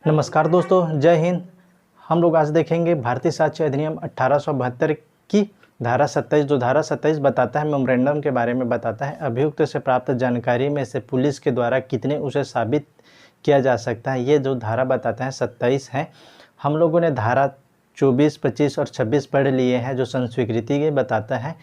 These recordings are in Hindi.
नमस्कार दोस्तों, जय हिंद। हम लोग आज देखेंगे भारतीय साक्ष्य अधिनियम 1872 की धारा 27। जो धारा 27 बताता है, मेमोरेंडम के बारे में बताता है। अभियुक्त से प्राप्त जानकारी में से पुलिस के द्वारा कितने उसे साबित किया जा सकता है, ये जो धारा बताता है 27 है। हम लोगों ने धारा 24, 25 और 26 पढ़ लिए हैं, जो संस्वीकृति के बताता है।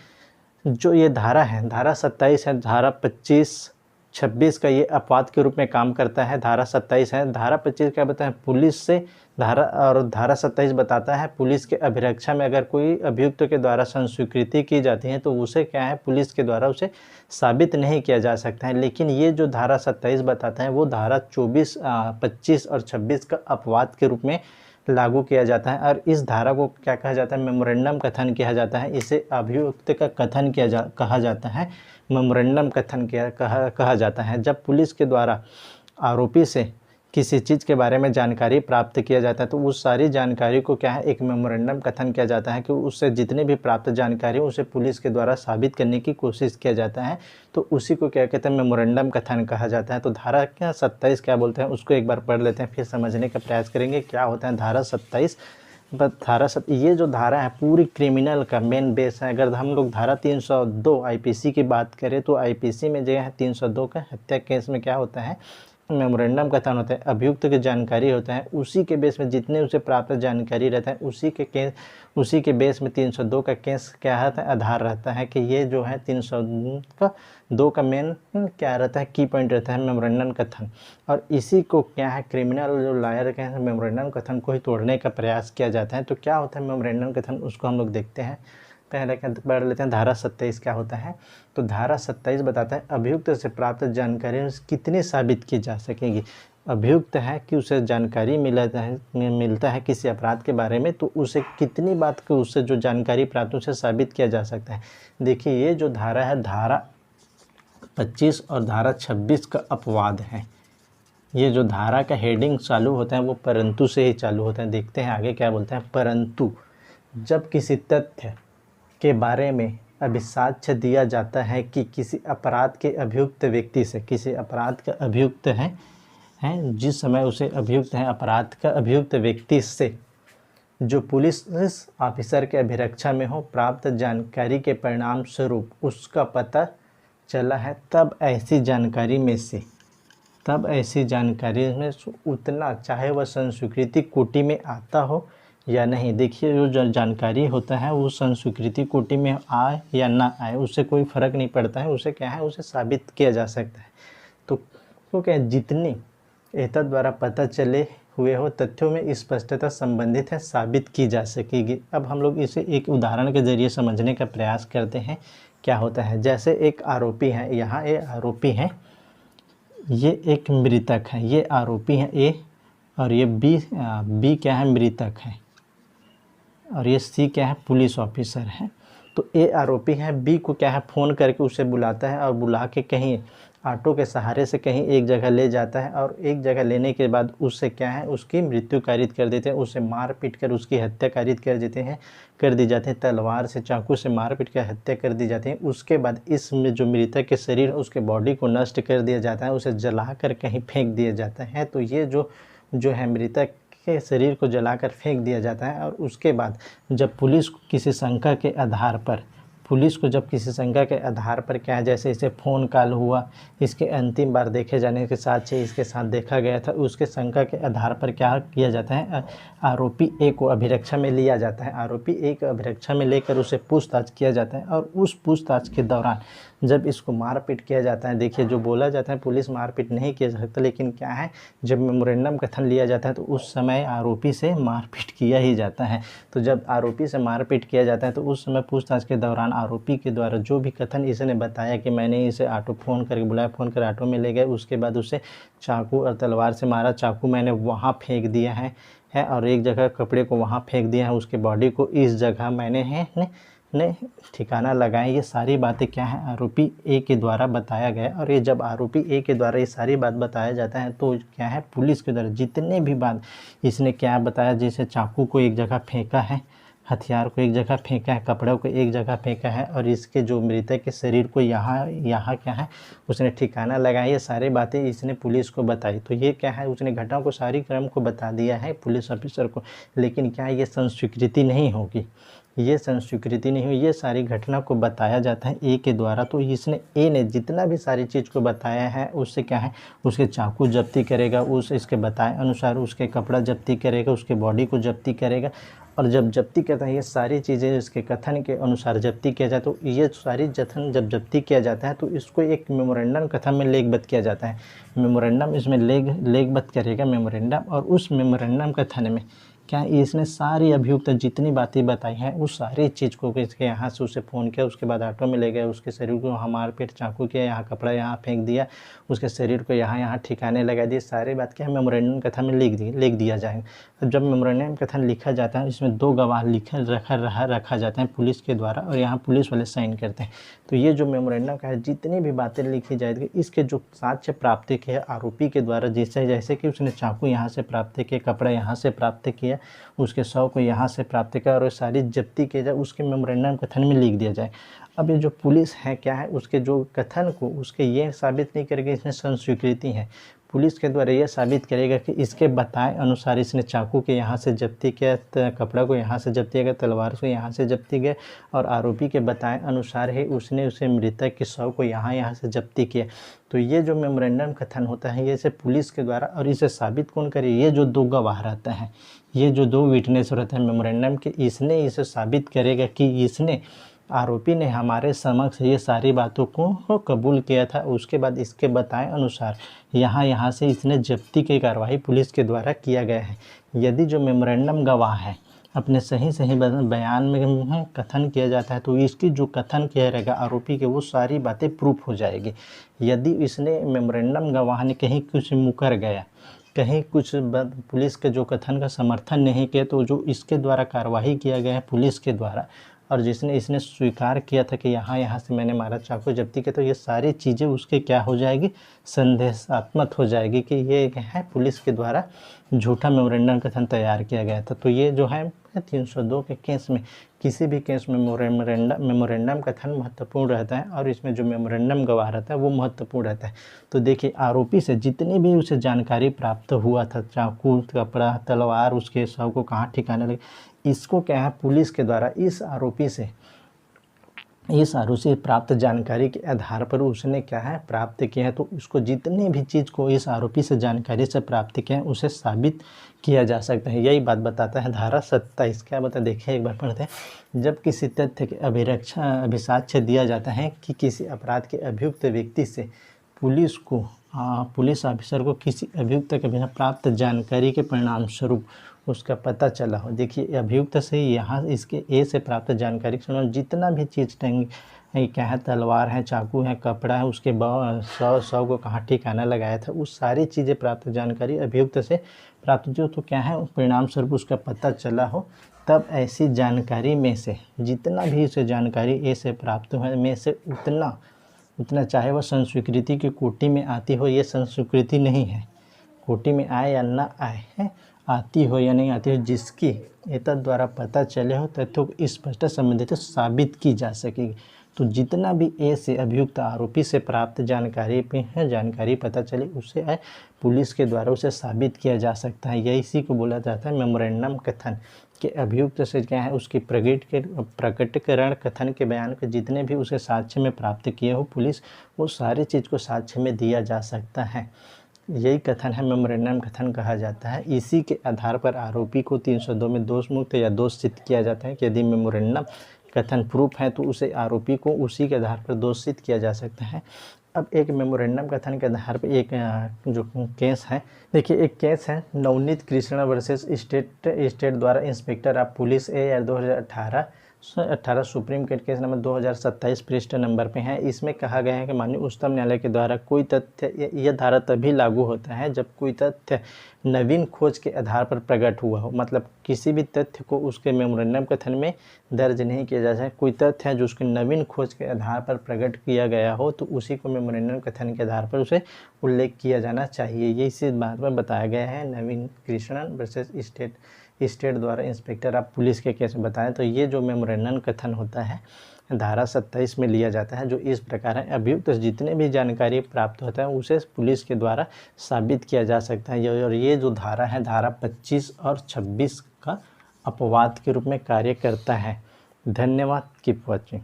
जो ये धारा है, धारा 27 है। धारा 25, 26 का ये अपवाद के रूप में काम करता है। धारा 27 है। धारा 25 क्या बताता है, पुलिस से धारा 27 बताता है पुलिस के अभिरक्षा में अगर कोई अभियुक्त के द्वारा संस्वीकृति की जाती है तो उसे क्या है, पुलिस के द्वारा उसे साबित नहीं किया जा सकता है। लेकिन ये जो धारा 27 बताता है वो धारा 24, 25 और 26 का अपवाद के रूप में लागू किया जाता है। और इस धारा को क्या कहा जाता है, मेमोरेंडम कथन किया जाता है। इसे अभियुक्त का कथन कहा जाता है। मेमोरेंडम कथन कहा जाता है जब पुलिस के द्वारा आरोपी से किसी चीज़ के बारे में जानकारी प्राप्त किया जाता है तो उस सारी जानकारी को क्या है, एक मेमोरेंडम कथन किया जाता है कि उससे जितने भी प्राप्त जानकारी उसे पुलिस के द्वारा साबित करने की कोशिश किया जाता है, तो उसी को क्या कहते हैं, मेमोरेंडम कथन कहा जाता है। तो धारा 27 क्या बोलते हैं उसको एक बार पढ़ लेते हैं, फिर समझने का प्रयास करेंगे क्या होता है धारा 27। ये जो धारा है पूरी क्रिमिनल का मेन बेस है। अगर हम लोग धारा 302 आईपीसी की बात करें तो आईपीसी में जो है 302 का हत्या केस में क्या होता है, मेमोरेंडम कथन होता है। अभियुक्त की जानकारी होता है, उसी के बेस में जितने उसे प्राप्त जानकारी रहता है उसी के बेस में 302 का केस क्या रहता है, आधार रहता है कि ये जो है 302 का मेन क्या रहता है, की पॉइंट रहता है मेमोरेंडम कथन। और इसी को क्या है, क्रिमिनल जो लॉयर के हैं मेमोरेंडम कथन को ही तोड़ने का प्रयास किया जाता है। तो क्या होता है मेमोरेंडम कथन, उसको हम लोग देखते हैं। पहले क्या पढ़ लेते हैं, धारा 27 क्या होता है। तो धारा 27 बताता है अभियुक्त से प्राप्त जानकारी कितनी साबित की जा सकेगी। अभियुक्त है कि उसे जानकारी मिलता है किसी अपराध के बारे में, तो उसे कितनी बात को उससे जो जानकारी प्राप्त उसे साबित किया जा सकता है। देखिए ये जो धारा है, धारा 25 और धारा 26 का अपवाद है। ये जो धारा का हेडिंग चालू होता है वो परंतु से ही चालू होता है। देखते हैं आगे क्या बोलते हैं। परंतु जब किसी तथ्य के बारे में अभिसाक्ष्य दिया जाता है कि किसी अपराध के अभियुक्त व्यक्ति से, किसी अपराध का अभियुक्त है जिस समय उसे अभियुक्त है अपराध का अभियुक्त व्यक्ति से जो पुलिस ऑफिसर के अभिरक्षा में हो, प्राप्त जानकारी के परिणाम स्वरूप उसका पता चला है, तब ऐसी जानकारी में उतना चाहे वह संस्वीकृति कोटि में आता हो या नहीं। देखिए जो जानकारी होता है वो संस्वीकृति कोटि में आए या ना आए उससे कोई फ़र्क नहीं पड़ता है, उसे क्या है, उसे साबित किया जा सकता है। तो क्या जितनी एतद द्वारा पता चले हुए हो तथ्यों में स्पष्टता संबंधित है, साबित की जा सकेगी। अब हम लोग इसे एक उदाहरण के ज़रिए समझने का प्रयास करते हैं क्या होता है। जैसे एक आरोपी है, यहाँ ये आरोपी है, ये एक मृतक है, ये आरोपी है ए, और ये बी क्या है, मृतक है, और ये सी क्या है, पुलिस ऑफिसर है। तो ए आरोपी है, बी को क्या है, फ़ोन करके उसे बुलाता है और बुला के कहीं ऑटो के सहारे से कहीं एक जगह ले जाता है, और एक जगह लेने के बाद उससे क्या है, उसकी मृत्यु कारित कर देते हैं, उसे मार पीट कर उसकी हत्या कारित कर दी जाती है। तलवार से, चाकू से मार पीट कर हत्या कर दी जाती है। उसके बाद इसमें जो मृतक के शरीर है उसके बॉडी को नष्ट कर दिया जाता है, उसे जला कर कहीं फेंक दिया जाता है। तो ये जो है मृतक के शरीर को जलाकर फेंक दिया जाता है। और उसके बाद जब पुलिस को किसी शंका के आधार पर क्या है, जैसे इसे फ़ोन कॉल हुआ, इसके अंतिम बार देखे जाने के साथ से इसके साथ देखा गया था, उसके शंका के आधार पर क्या किया जाता है, आरोपी ए को अभिरक्षा में लिया जाता है। आरोपी ए को अभिरक्षा में लेकर उसे पूछताछ किया जाता है, और उस पूछताछ के दौरान जब इसको मारपीट किया जाता है, देखिए जो बोला जाता है पुलिस मारपीट नहीं किया जा सकता, लेकिन क्या है, जब मेमोरेंडम कथन लिया जाता है तो उस समय आरोपी से मारपीट किया ही जाता है। तो जब आरोपी से मारपीट किया जाता है तो उस समय पूछताछ के दौरान आरोपी के द्वारा जो भी कथन इसने बताया कि मैंने इसे फ़ोन करके बुलाया, फ़ोन कर ऑटो में ले गए, उसके बाद उसे चाकू और तलवार से मारा, चाकू मैंने वहाँ फेंक दिया है और एक जगह कपड़े को वहाँ फेंक दिया है, उसके बॉडी को इस जगह मैंने ठिकाना लगाए, ये सारी बातें क्या है, आरोपी ए के द्वारा बताया गया। और ये जब आरोपी ए के द्वारा ये सारी बात बताया जाता है तो क्या है, पुलिस के द्वारा जितने भी बात इसने क्या बताया, जैसे चाकू को एक जगह फेंका है, हथियार को एक जगह फेंका है, कपड़ों को एक जगह फेंका है, और इसके जो मृतक के शरीर को यहाँ यहाँ क्या है उसने ठिकाना लगाया। ये सारी बातें इसने पुलिस को बताई। तो ये क्या है, उसने घटना को सारी क्रम को बता दिया है पुलिस ऑफिसर को। लेकिन क्या ये संस्वीकृति नहीं होगी, ये संस्वीकृति नहीं हुई, ये सारी घटना को बताया जाता है ए के द्वारा। तो इसने ए ने जितना भी सारी चीज़ को बताया है उससे क्या है, उसके चाकू जब्ती करेगा, उस इसके बताए अनुसार उसके कपड़ा जब्ती करेगा, उसके बॉडी को जब्ती करेगा। और जब जब्ती करता है ये सारी चीज़ें इसके कथन के अनुसार जब्ती किया जाए, तो ये सारी कथन जब जब्ती किया जाता है तो इसको एक मेमोरेंडम कथन में लेखबद्ध किया जाता है। मेमोरेंडम इसमें लेखबद्ध करेगा मेमोरेंडम, और उस मेमोरेंडम कथन में क्या इसने सारी अभियुक्त जितनी बातें बताई हैं उस सारी चीज़ को इसके यहाँ से उसे फ़ोन किया, उसके बाद ऑटो में ले गए, उसके शरीर को वहाँ मारपीट चाकू किया, यहाँ कपड़ा यहाँ फेंक दिया, उसके शरीर को यहाँ यहाँ ठिकाने लगा दिए। सारी बात क्या है मेमोरेंडम कथन में लिख दिया जाएगा। तो जब मेमोरेंडम कथन लिखा जाता है इसमें 2 गवाह रखा जाता है पुलिस के द्वारा, और यहाँ पुलिस वाले साइन करते हैं। तो ये जो मेमोरेंडम का है जितनी भी बातें लिखी जाएगी इसके जो साक्ष्य प्राप्ति किए आरोपी के द्वारा, जैसे कि उसने चाकू यहाँ से प्राप्त किया, कपड़ा यहाँ से प्राप्त किया, उसके शव को यहाँ से प्राप्त किया, और सारी जब्ती की जाए उसके मेमोरेंडम कथन में लिख दिया जाए। अब ये जो पुलिस है क्या है उसके जो कथन को उसके ये साबित नहीं करेगी इसमें संस्वीकृति है। पुलिस के द्वारा यह साबित करेगा कि इसके बताए अनुसार इसने चाकू के यहाँ से जब्ती किया, कपड़ा को यहाँ से जब्ती किया, तलवार को यहाँ से जब्ती किया, और आरोपी के बताए अनुसार ही उसने उसे मृतक के शव को यहाँ से जब्ती किया। तो ये जो मेमोरेंडम कथन होता है ये से पुलिस के द्वारा, और इसे साबित कौन करे, ये जो 2 गवाह रहते हैं, ये जो 2 विटनेस रहते हैं मेमोरेंडम के, इसने इसे साबित करेगा कि इसने आरोपी ने हमारे समक्ष ये सारी बातों को कबूल किया था। उसके बाद इसके बताए अनुसार यहाँ से इसने जब्ती की कार्रवाई पुलिस के द्वारा किया गया है। यदि जो मेमोरेंडम गवाह है अपने सही बयान में कथन किया जाता है तो इसकी जो कथन किया रहेगा आरोपी के वो सारी बातें प्रूफ हो जाएगी। यदि इसने मेमोरेंडम गवाह ने कहीं कुछ मुकर गया, कहीं कुछ पुलिस के जो कथन का समर्थन नहीं किया, तो जो इसके द्वारा कार्रवाई किया गया है पुलिस के द्वारा, और जिसने इसने स्वीकार किया था कि यहाँ से मैंने मारा, चाकू जब्ती किया, तो ये सारी चीज़ें उसके क्या हो जाएगी, संदेशात्मक हो जाएगी कि ये है पुलिस के द्वारा झूठा मेमोरेंडम कथन तैयार किया गया था। तो ये जो है 302 के केस में, किसी भी केस में मेमोरेंडम कथन महत्वपूर्ण रहता है, और इसमें जो मेमोरेंडम गवाह रहता है वो महत्वपूर्ण रहता है। तो देखिए आरोपी से जितनी भी उसे जानकारी प्राप्त हुआ था, चाकू, कपड़ा, तलवार, उसके शव को कहाँ ठिकाने लगे, इसको क्या है पुलिस के द्वारा इस आरोपी से प्राप्त जानकारी के आधार पर उसने क्या है प्राप्त किया है। तो उसको जितनी भी चीज़ को इस आरोपी से जानकारी से प्राप्त किया है उसे साबित किया जा सकता है। यही बात बताता है धारा 27। क्या बता, देखिए एक बार पढ़ते हैं। जब किसी तथ्य के अभिसाक्ष्य दिया जाता है कि किसी अपराध के अभियुक्त व्यक्ति से पुलिस ऑफिसर को किसी अभियुक्त के बिना प्राप्त जानकारी के परिणाम स्वरूप उसका पता चला हो। देखिए अभियुक्त से यहाँ इसके ए से प्राप्त जानकारी के समय जितना भी चीज़ क्या है, तलवार है, चाकू है, कपड़ा है, उसके शव को कहाँ ठिकाना लगाया था, उस सारी चीज़ें प्राप्त जानकारी अभियुक्त से प्राप्त जो तो क्या है परिणाम स्वरूप उसका पता चला हो, तब ऐसी जानकारी में से जितना भी उसे जानकारी ए से प्राप्त हुआ में से उतना चाहे वह संस्वीकृति की कोटि में आती हो, ये संस्वीकृति नहीं है, कोटि में आए या ना आए है, आती हो या नहीं आती हो, जिसकी एतद द्वारा पता चले हो तथ्यों को स्पष्ट संबंधित साबित की जा सकेगी। तो जितना भी ए से अभियुक्त आरोपी से प्राप्त जानकारी पता चली उसे पुलिस के द्वारा उसे साबित किया जा सकता है। यही इसी को बोला जाता है मेमोरेंडम कथन के अभियुक्त से क्या है उसकी प्रकटीकरण कथन के बयान के जितने भी उसे साक्ष्य में प्राप्त किए हो पुलिस, वो सारी चीज़ को साक्ष्य में दिया जा सकता है। यही कथन है मेमोरेंडम कथन कहा जाता है। इसी के आधार पर आरोपी को 302 में दोष मुक्त या दोष सिद्ध किया जाता है कि यदि मेमोरेंडम कथन प्रूफ है तो उसे आरोपी को उसी के आधार पर दोष सिद्ध किया जा सकता है। अब एक मेमोरेंडम कथन के आधार पर एक जो केस है, देखिए एक केस है नवनीत कृष्णा वर्सेस स्टेट द्वारा inspector of police AR 2018 supreme court case number 2027 पृष्ठ नंबर पे है। इसमें कहा गया है कि माननीय उच्चतम न्यायालय के द्वारा कोई तथ्य, यह धारा तभी लागू होता है जब कोई तथ्य नवीन खोज के आधार पर प्रकट हुआ हो। मतलब किसी भी तथ्य को उसके मेमोरेंडम कथन में दर्ज नहीं किया जा सकता। कोई तथ्य है जो उसके नवीन खोज के आधार पर प्रकट किया गया हो तो उसी को मेमोरेंडम कथन के आधार पर उसे उल्लेख किया जाना चाहिए। ये इसी बात में बताया गया है नवीन कृष्णन वर्सेस स्टेट द्वारा इंस्पेक्टर ऑफ पुलिस के केस में बताएं। तो ये जो मेमोरेंडम कथन होता है धारा 27 में लिया जाता है, जो इस प्रकार है। अभियुक्त जितने भी जानकारी प्राप्त होता है उसे पुलिस के द्वारा साबित किया जा सकता है। और ये जो धारा है, धारा 25 और 26 का अपवाद के रूप में कार्य करता है। धन्यवाद। Keep watching.